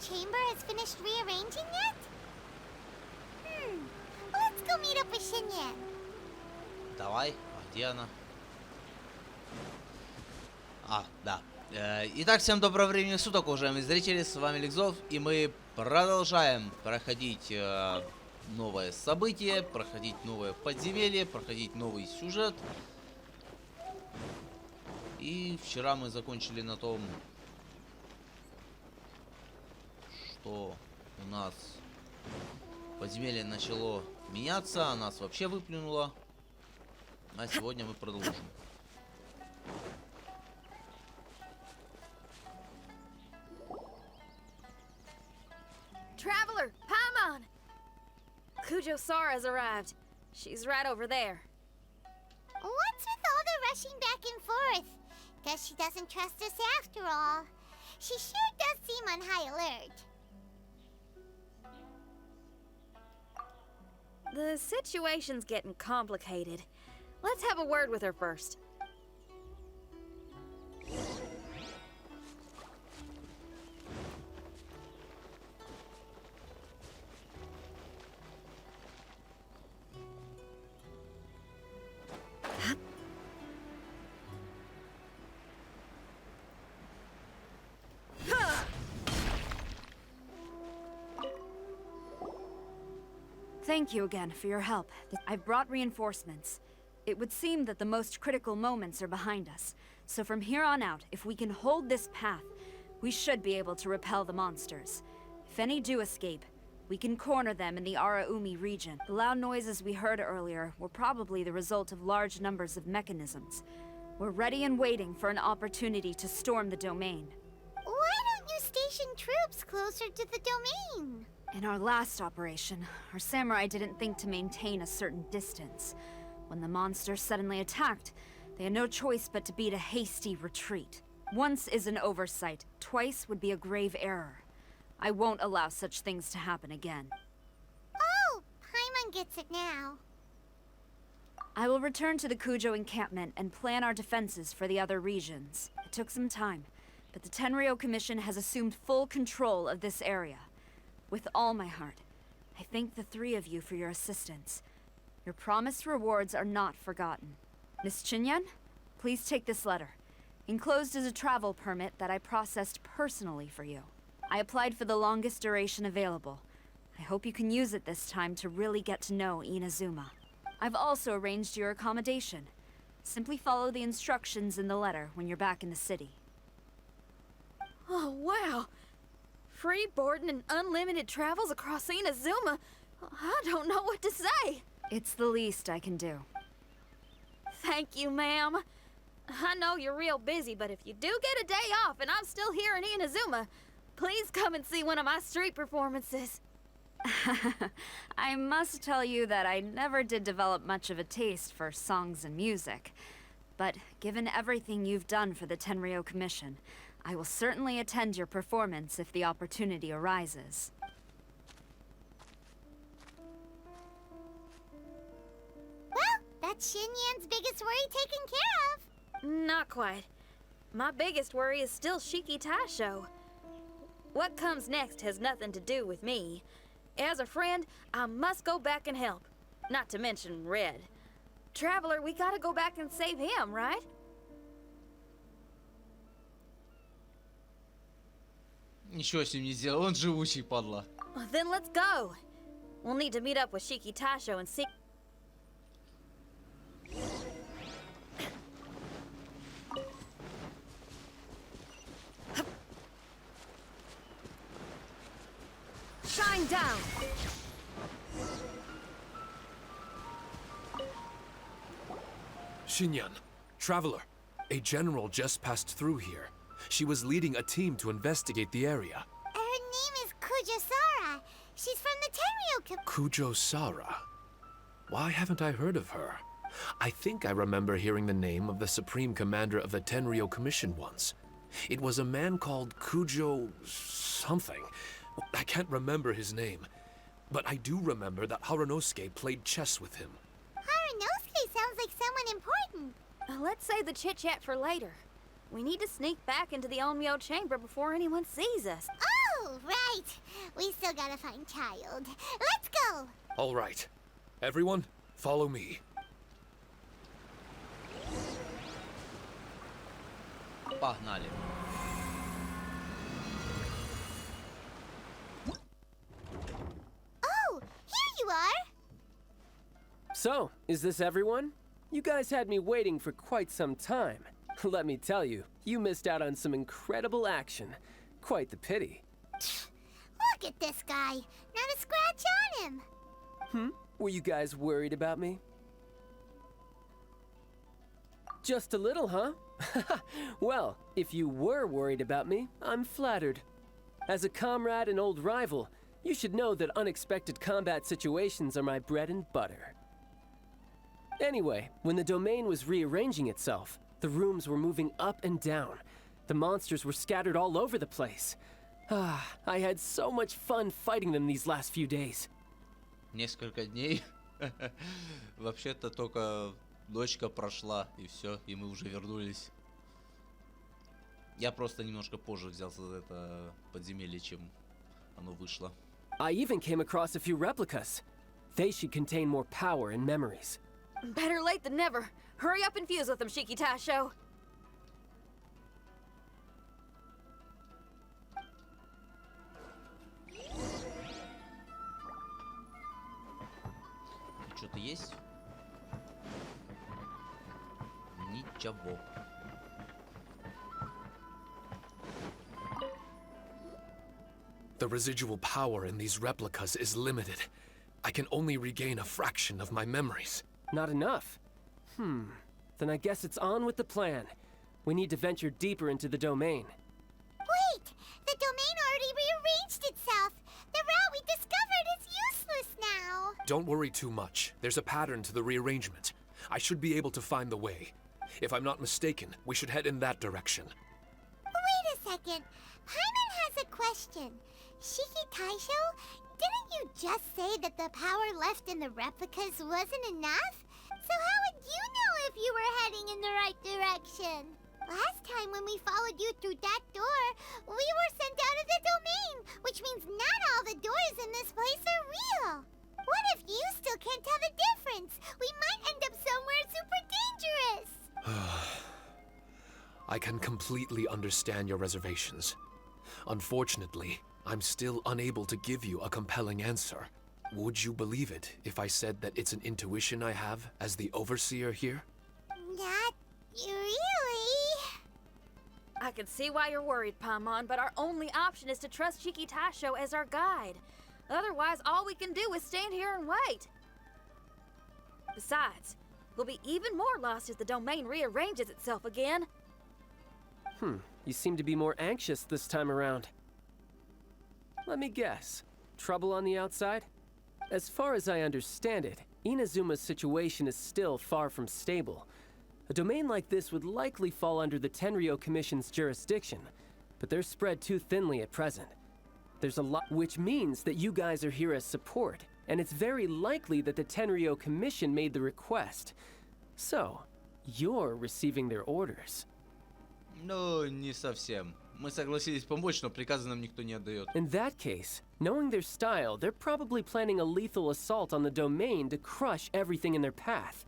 chamber has finished rearranging yet? Let's go meet up with Shinyan. Давай, а где она? Да. Итак, всем доброго времени суток, уважаемые зрители, с вами alekszov, и мы продолжаем проходить новое событие, проходить новое подземелье, проходить новый сюжет. И вчера мы закончили на том, что у нас подземелье начало меняться, а нас вообще выплюнуло. А сегодня мы продолжим. Traveler, Paimon! Kujo-Sara's arrived. She's right over there. What's with all the rushing back and forth? Guess she doesn't trust us after all. She sure does seem on high alert. The situation's getting complicated. Let's have a word with her first. Thank you again for your help. I've brought reinforcements. It would seem that the most critical moments are behind us. So from here on out, if we can hold this path, we should be able to repel the monsters. If any do escape, we can corner them in the Araumi region. The loud noises we heard earlier were probably the result of large numbers of mechanisms. We're ready and waiting for an opportunity to storm the domain. Why don't you station troops closer to the domain? In our last operation, our samurai didn't think to maintain a certain distance. When the monsters suddenly attacked, they had no choice but to beat a hasty retreat. Once is an oversight, twice would be a grave error. I won't allow such things to happen again. Oh, Paimon gets it now. I will return to the Kujo encampment and plan our defenses for the other regions. It took some time, but the Tenryou Commission has assumed full control of this area. With all my heart, I thank the three of you for your assistance. Your promised rewards are not forgotten. Miss Chinyan, please take this letter. Enclosed is a travel permit that I processed personally for you. I applied for the longest duration available. I hope you can use it this time to really get to know Inazuma. I've also arranged your accommodation. Simply follow the instructions in the letter when you're back in the city. Oh, wow! Free boarding and unlimited travels across Inazuma? I don't know what to say. It's the least I can do. Thank you, ma'am. I know you're real busy, but if you do get a day off and I'm still here in Inazuma, please come and see one of my street performances. I must tell you that I never did develop much of a taste for songs and music. But given everything you've done for the Tenryou Commission, I will certainly attend your performance if the opportunity arises. Well, that's Shinyan's biggest worry taken care of. Not quite. My biggest worry is still Shiki Taisho. What comes next has nothing to do with me. As a friend, I must go back and help. Not to mention Red. Traveler, we gotta go back and save him, right? Ничего с ним не сделал, он живучий, падла. Then let's go. We'll need to meet up with Shiki Taisho and see. Shine down! Shinyan, traveler, a general just passed through here. She was leading a team to investigate the area. Her name is Kujo-Sara. She's from the Tenryou Kujo-Sara? Why haven't I heard of her? I think I remember hearing the name of the Supreme Commander of the Tenryou Commission once. It was a man called Kujo... something. I can't remember his name. But I do remember that Haranosuke played chess with him. Haranosuke sounds like someone important. Let's save the chit-chat for later. We need to sneak back into the Onmyo chamber before anyone sees us. Oh, Oh, right. We still gotta find Child. Let's go! All right. Everyone, follow me. Погнали. Oh, here you are! So, is this everyone? You guys had me waiting for quite some time. Let me tell you, you missed out on some incredible action. Quite the pity. Look at this guy. Not a scratch on him. Were you guys worried about me? Just a little, huh? Well, if you were worried about me, I'm flattered. As a comrade and old rival, you should know that unexpected combat situations are my bread and butter. Anyway, when the domain was rearranging itself, the rooms were moving up and down. The monsters were scattered all over the place. I had so much fun fighting them these last few days. Несколько дней. Вообще-то только ночка прошла, и все, и мы уже вернулись. Я просто немножко позже взялся за это подземелье, чем оно вышло. I even came across a few replicas. They should contain more power and memories. Better late than never. Hurry up and fuse with them, Shiki Tasho. Что-то есть? Ничего. The residual power in these replicas is limited. I can only regain a fraction of my memories. Not enough? Then I guess it's on with the plan. We need to venture deeper into the domain. Wait! The domain already rearranged itself. The route we discovered is useless now. Don't worry too much. There's a pattern to the rearrangement. I should be able to find the way. If I'm not mistaken, we should head in that direction. Wait a second. Paimon has a question. Shiki Taisho, didn't you just say that the power left in the replicas wasn't enough? So how would you know if you were heading in the right direction? Last time when we followed you through that door, we were sent out of the domain, which means not all the doors in this place are real. What if you still can't tell the difference? We might end up somewhere super dangerous. I can completely understand your reservations. Unfortunately, I'm still unable to give you a compelling answer. Would you believe it if I said that it's an intuition I have as the overseer here? Not really. I can see why you're worried, Paimon, but our only option is to trust Shiki Tasho as our guide. Otherwise, all we can do is stand here and wait. Besides, we'll be even more lost if the domain rearranges itself again. You seem to be more anxious this time around. Let me guess. Trouble on the outside? As far as I understand it, Inazuma's situation is still far from stable. A domain like this would likely fall under the Tenryou Commission's jurisdiction, but they're spread too thinly at present. There's a lot, which means that you guys are here as support, and it's very likely that the Tenryou Commission made the request. So, you're receiving their orders. Ну, не совсем. Мы согласились помочь, но приказы нам никто не отдает. In that case, knowing their style, they're probably planning a lethal assault on the domain to crush everything in their path.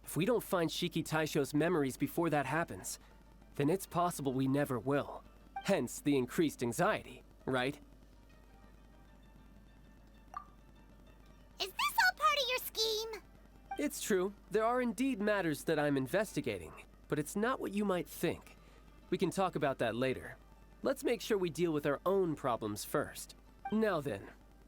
If we don't find Shiki Taisho's memories before that happens, then it's possible we never will. Hence the increased anxiety, right? Is this all part of your scheme? It's true, there are indeed matters that I'm investigating, but it's not what you might think. We can talk about that later. Let's make sure we deal with our own problems first. Now then,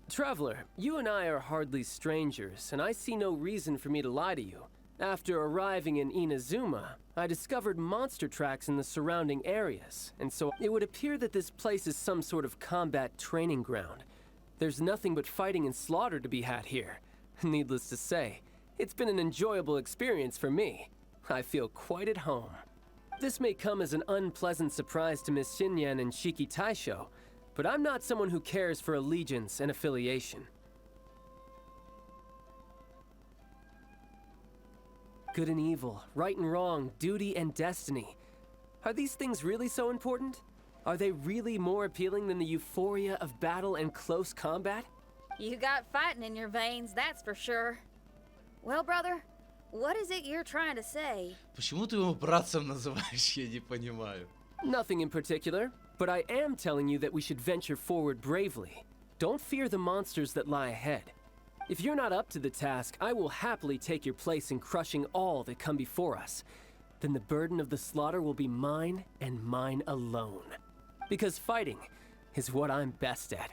Traveler, you and I are hardly strangers, and I see no reason for me to lie to you. After arriving in Inazuma, I discovered monster tracks in the surrounding areas, and so it would appear that this place is some sort of combat training ground. There's nothing but fighting and slaughter to be had here. Needless to say, it's been an enjoyable experience for me. I feel quite at home. This may come as an unpleasant surprise to Miss Xinyan and Shiki Taisho, but I'm not someone who cares for allegiance and affiliation. Good and evil, right and wrong, duty and destiny. Are these things really so important? Are they really more appealing than the euphoria of battle and close combat? You got fighting in your veins, that's for sure. Well, brother, what is it you're trying to say? Почему ты его братцем называешь, я не понимаю. Nothing in particular, but I am telling you that we should venture forward bravely. Don't fear the monsters that lie ahead. If you're not up to the task, I will happily take your place in crushing all that come before us. Then the burden of the slaughter will be mine and mine alone. Because fighting is what I'm best at.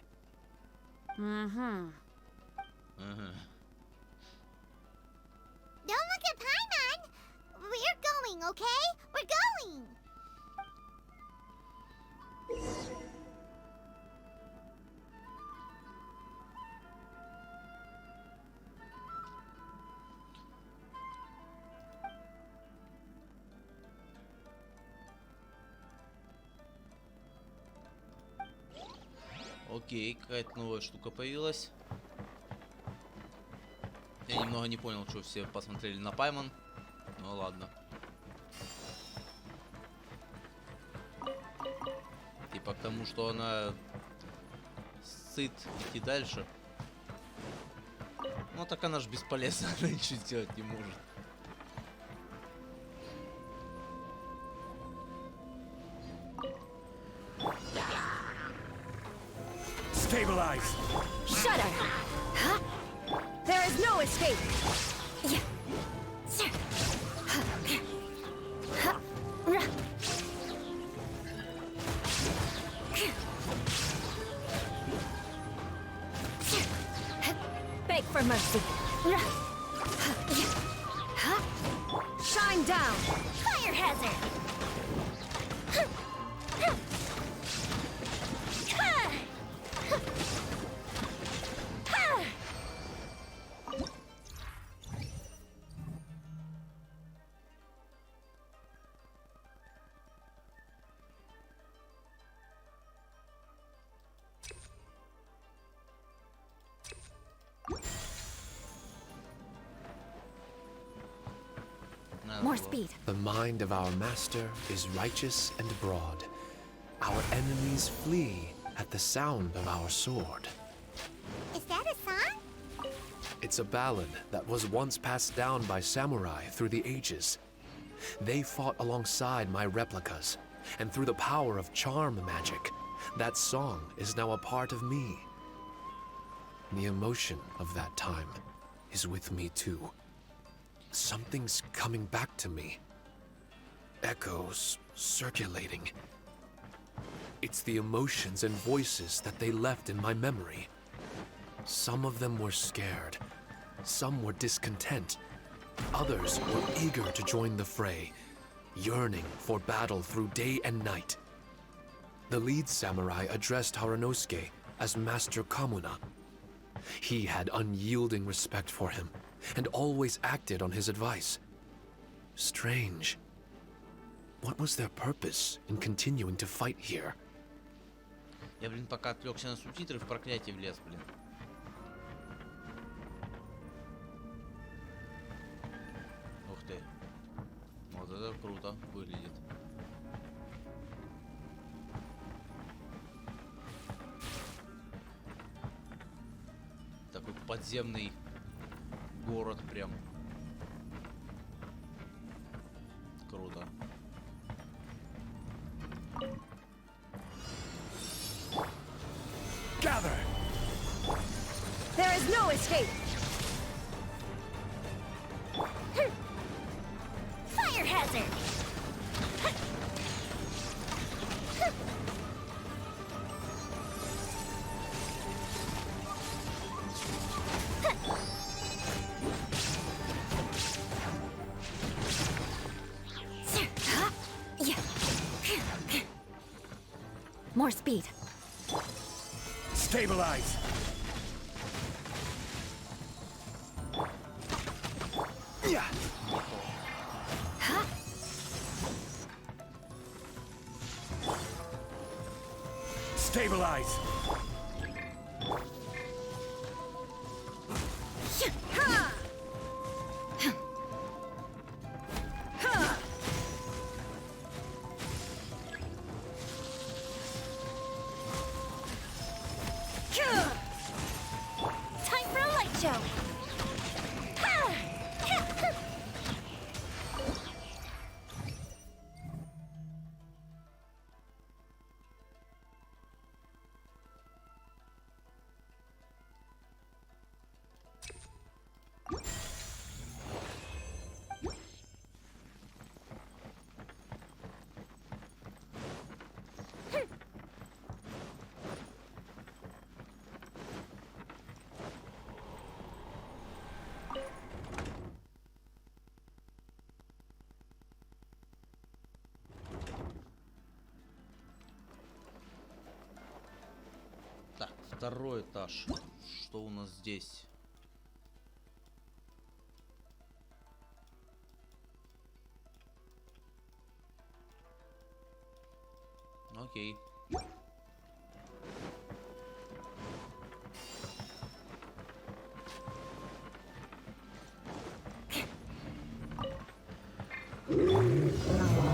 Mm-hmm. Don't look at Paimon! We're going, okay? We're going! Окей, какая-то новая штука появилась. Я немного не понял, что все посмотрели на Паймон. Ну ладно. Типа к тому, что она сыт идти дальше. Ну так она же бесполезна, она ничего сделать не может. Stabilize! Shudder! Huh? There is no escape! Beg for mercy! Shine down! Fire hazard! More speed. The mind of our master is righteous and broad. Our enemies flee at the sound of our sword. Is that a song? It's a ballad that was once passed down by samurai through the ages. They fought alongside my replicas, and through the power of charm magic, that song is now a part of me. The emotion of that time is with me too. Something's coming back to me. Echoes circulating. It's the emotions and voices that they left in my memory. Some of them were scared. Some were discontent. Others were eager to join the fray, yearning for battle through day and night. The lead samurai addressed Haranosuke as Master Kamuna. He had unyielding respect for him, and always acted on his advice. Strange. What was their purpose in continuing to fight here? Я, блин, пока отвлекся на субтитры, в проклятие влез, блин. Ух ты. Вот это круто выглядит. Такой подземный город прям. Круто. Gather! There is no escape! Fire hazard! More speed. Stabilize! Yeah. Stabilize! Второй этаж. Что у нас здесь? Окей.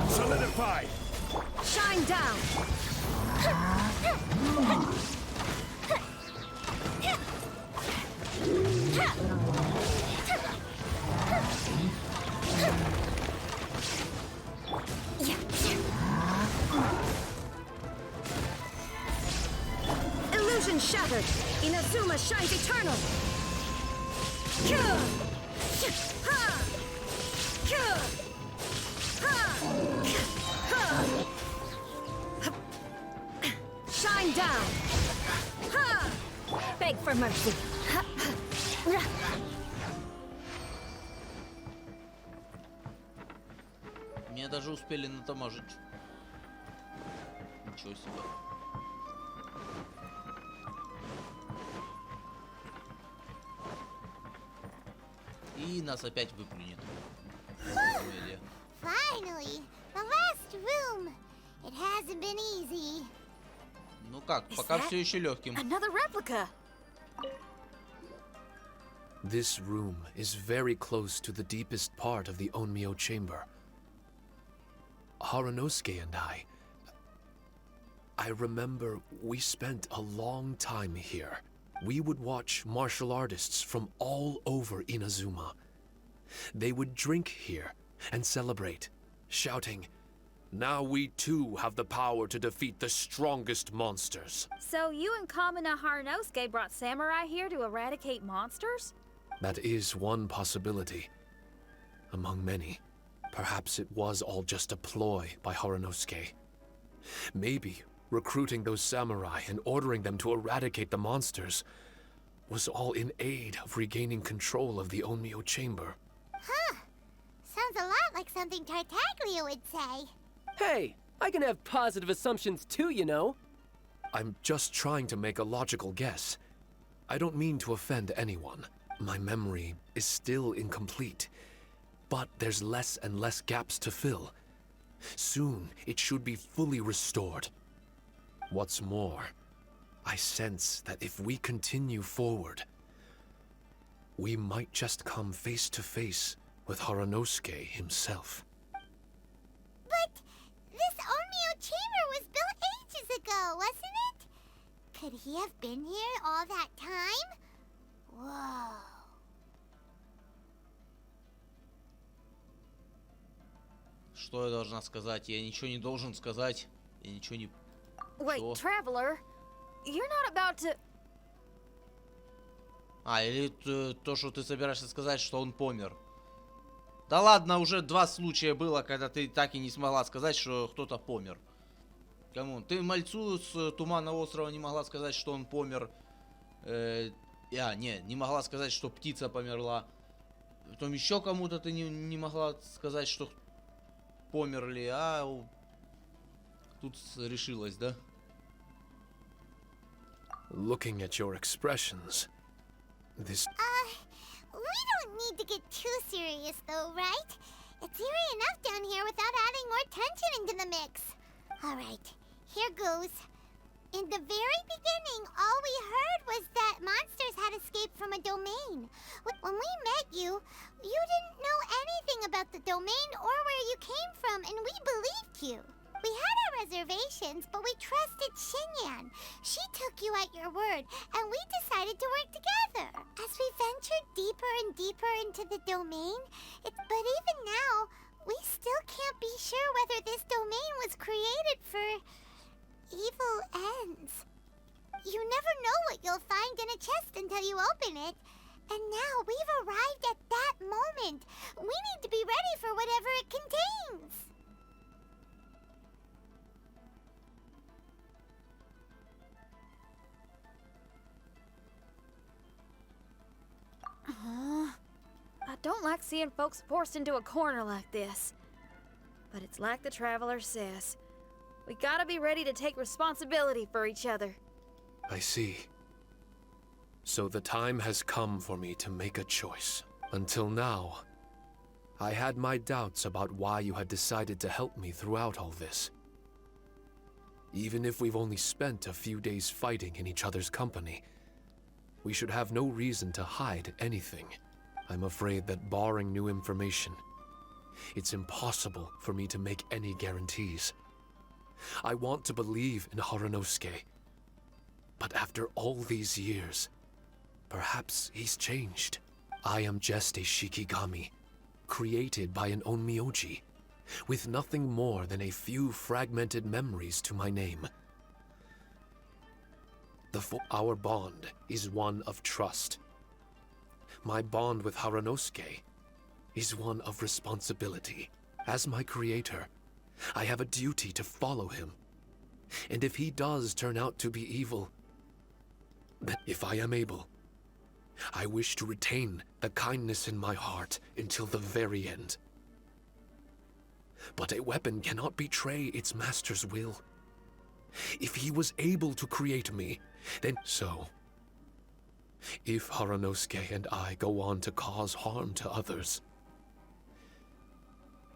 Solidify! Shine down! Illusion shattered! Inazuma shines eternal! Shine down! Beg for mercy! Меня даже успели натаможить. Ничего себе. И нас опять выплюнет. Finally, the last room. It hasn't been easy. Ну как, пока все еще легким. Another replica. This room is very close to the deepest part of the Onmyo chamber. Haranosuke and I remember we spent a long time here. We would watch martial artists from all over Inazuma. They would drink here and celebrate, shouting, "Now we too have the power to defeat the strongest monsters." So you and Kamina Haranosuke brought samurai here to eradicate monsters? That is one possibility. Among many. Perhaps it was all just a ploy by Haranosuke. Maybe recruiting those samurai and ordering them to eradicate the monsters was all in aid of regaining control of the Onmyo chamber. Huh. Sounds a lot like something Tartaglia would say. Hey, I can have positive assumptions too, you know. I'm just trying to make a logical guess. I don't mean to offend anyone. My memory is still incomplete, but there's less and less gaps to fill. Soon, it should be fully restored. What's more, I sense that if we continue forward, we might just come face to face with Haranosuke himself. But this Onmyo chamber was built ages ago, wasn't it? Could he have been here all that time? Whoa. Что я должна сказать? Я ничего не должен сказать. Я ничего не... Wait, Что? traveler, you're not about to... Или то, что ты собираешься сказать, что он помер. Да ладно, уже 2 случая было, когда ты так и не смогла сказать, что кто-то помер. Кому? Ты мальцу с Туманного острова не могла сказать, что он помер. Не могла сказать, что птица померла. Потом еще кому-то ты не могла сказать, что померли, тут решилась, да? Looking at your expressions, this... We don't need to get too serious though, right? It's eerie enough down here without adding more tension into the mix. Alright, here goes. In the very beginning, all we heard was that monsters had escaped from a domain. When we met you, you didn't know anything about the domain or where you came from, and we believed you. We had our reservations, but we trusted Xinyan. She took you at your word, and we decided to work together. As we ventured deeper and deeper into the domain, but even now, we still can't be sure whether this domain was created for evil ends. You never know what you'll find in a chest until you open it. And now we've arrived at that moment. We need to be ready for whatever it contains. I don't like seeing folks forced into a corner like this. But it's like the traveler says. We gotta be ready to take responsibility for each other. I see. So the time has come for me to make a choice. Until now, I had my doubts about why you had decided to help me throughout all this. Even if we've only spent a few days fighting in each other's company, we should have no reason to hide anything. I'm afraid that barring new information, it's impossible for me to make any guarantees. I want to believe in Haranosuke, but after all these years, perhaps he's changed. I am just a Shikigami, created by an onmyoji, with nothing more than a few fragmented memories to my name. Our bond is one of trust. My bond with Haranosuke is one of responsibility. As my creator, I have a duty to follow him. And if he does turn out to be evil, then if I am able, I wish to retain the kindness in my heart until the very end. But a weapon cannot betray its master's will. If he was able to create me, then so. If Haranosuke and I go on to cause harm to others,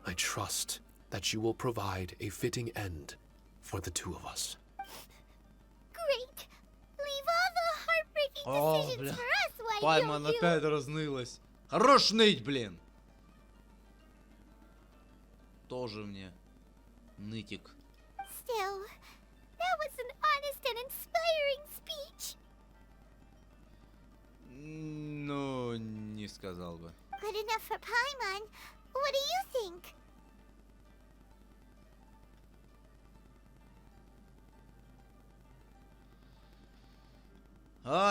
I trust that you will provide a fitting end for the two of us. Great. Leave all the heartbreaking О, decisions бля. for us, why Пайман don't you? опять разнылась. Хорош ныть, блин. Тоже мне нытик. Still, that was an honest and inspiring speech. Ну, не сказал бы. Good enough for Paimon. What do you think?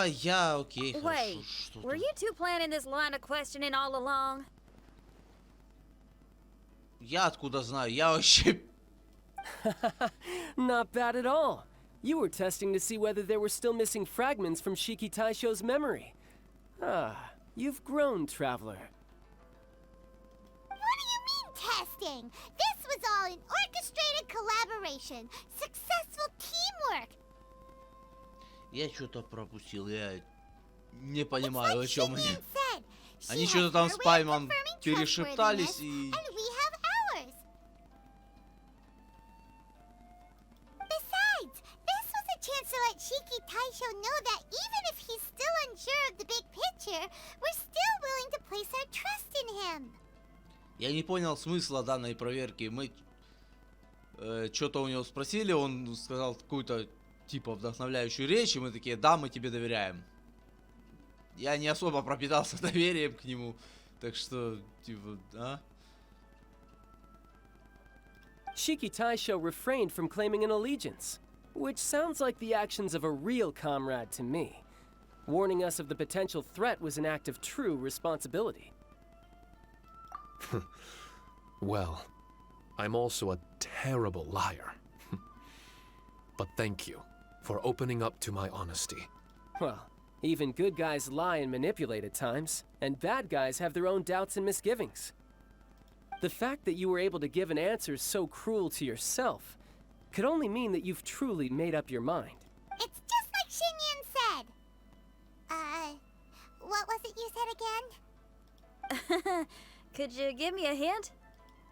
Я окей, хорошо. Wait, Что were там? you two planning this line of questioning all along? Я откуда знаю? Я вообще... Not bad at all. You were testing to see whether there were still missing fragments from Shiki Taisho's memory. Ah, you've grown, traveler. What do you mean testing? This was all an orchestrated collaboration. Successful teamwork. Я что-то пропустил, я не понимаю, о чем они. Shinyan said. Они She что-то has там her с way of Паймом confirming перешептались trustworthiness, и... and we have ours. Besides, this was a chance to let Shiki Taisho know that even if he's still unsure of the big picture, we're still willing to place our trust in him. Я не понял смысла данной проверки. Мы что-то у него спросили, он сказал какую-то типа вдохновляющую речь, и мы такие, да, мы тебе доверяем. Я не особо пропитался доверием к нему, так что, типа, да. Shiki Taisho refrained from claiming an allegiance, which sounds like the actions of a real comrade to me. Warning us of the potential threat was an act of true responsibility. Well, I'm also a terrible liar. But thank you for opening up to my honesty. Well, even good guys lie and manipulate at times, and bad guys have their own doubts and misgivings. The fact that you were able to give an answer so cruel to yourself could only mean that you've truly made up your mind. It's just like Shinyan said. What was it you said again? Could you give me a hint?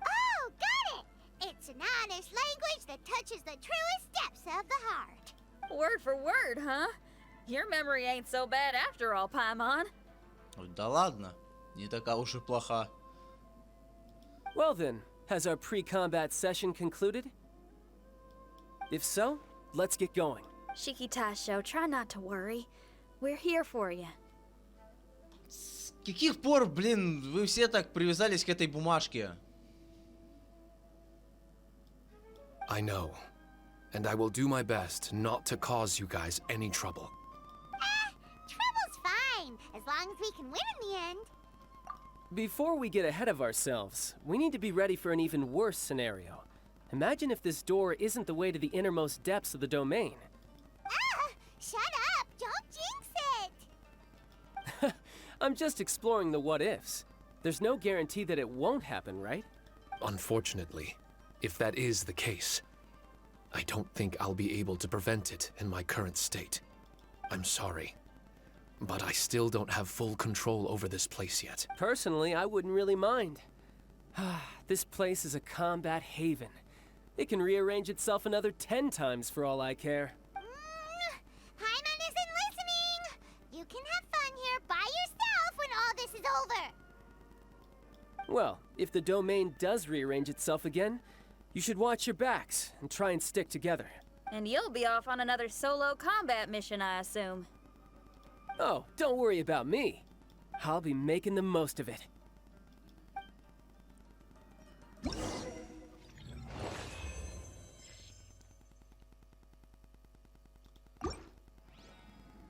Oh, got it! It's an honest language that touches the truest depths of the heart. Word for word, huh? Your memory ain't so bad after all, Paimon. Да ладно, не такая уж и плоха. Well then, has our pre-combat session concluded? If so, let's get going. Shiki Taisho, try not to worry. We're here for you. С каких пор, блин, вы все так привязались к этой бумажке? I know, and I will do my best not to cause you guys any trouble. Trouble's fine, as long as we can win in the end. Before we get ahead of ourselves, we need to be ready for an even worse scenario. Imagine if this door isn't the way to the innermost depths of the domain. Shut up! Don't jinx it! I'm just exploring the what-ifs. There's no guarantee that it won't happen, right? Unfortunately, if that is the case, I don't think I'll be able to prevent it in my current state. I'm sorry. but I still don't have full control over this place yet. Personally, I wouldn't really mind. This place is a combat haven. It can rearrange itself another 10 times for all I care. Paimon isn't listening! You can have fun here by yourself when all this is over! Well, if the domain does rearrange itself again, you should watch your backs and try and stick together. And you'll be off on another solo combat mission, I assume. Oh, don't worry about me. I'll be making the most of it.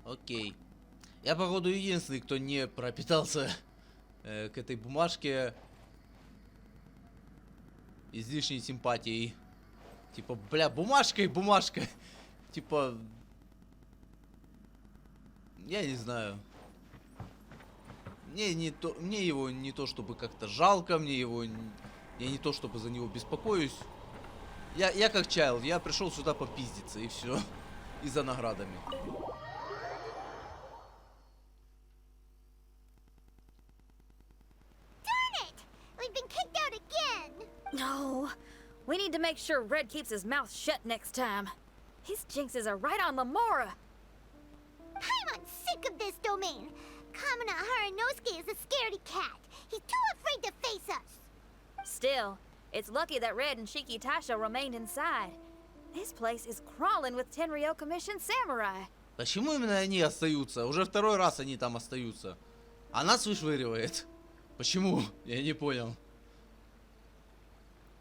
Окей. Я, походу, единственный, кто не пропитался к этой бумажке излишней симпатией. Типа, бля, бумажка и бумажка. Типа... Я не знаю. Мне его не то чтобы как-то жалко, мне его... Я не то чтобы за него беспокоюсь. Я как чайлд, я пришел сюда попиздиться, и все. И за наградами. No, we need to make sure Red keeps his mouth shut next time. His jinxes are right on Lamora. Paimon's sick of this domain. Kamina Haranosuke is a scaredy cat. He's too afraid to face us. Still, it's lucky that Red and Shiki Tasha remained inside. This place is crawling with Tenryou Commission samurai. Почему именно они остаются? Уже второй раз они там остаются. А нас вышвыривает. Почему? Я не понял.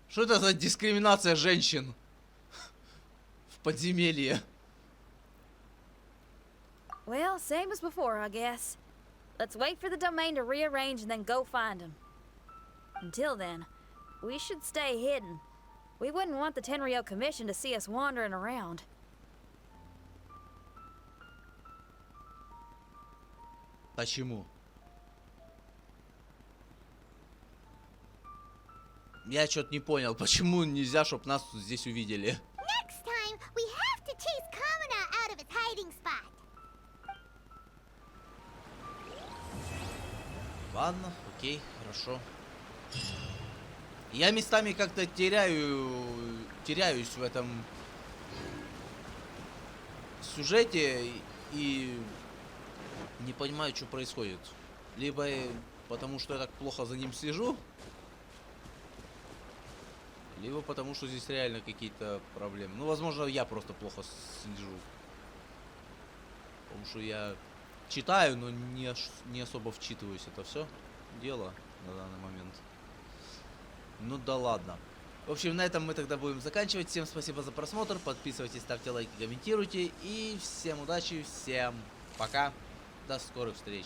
Что это за дискриминация женщин в подземелье? Well, same as before, I guess. Let's wait for the domain to rearrange and then go find him. Until then, we should stay hidden. We wouldn't want the Tenryou Commission to see us wandering around. Почему? Я что-то не понял, почему нельзя, чтобы нас тут здесь увидели. Next time, we have to chase Kamina out of its hiding spot. Ладно, окей, хорошо. Я местами как-то теряюсь в этом сюжете и не понимаю, что происходит. Либо потому, что я так плохо за ним слежу, либо потому, что здесь реально какие-то проблемы. Ну, возможно, я просто плохо слежу. Потому что я читаю, но не особо вчитываюсь. Это все дело на данный момент. Ну да ладно. В общем, на этом мы тогда будем заканчивать. Всем спасибо за просмотр. Подписывайтесь, ставьте лайки, комментируйте. И всем удачи, всем пока. До скорых встреч.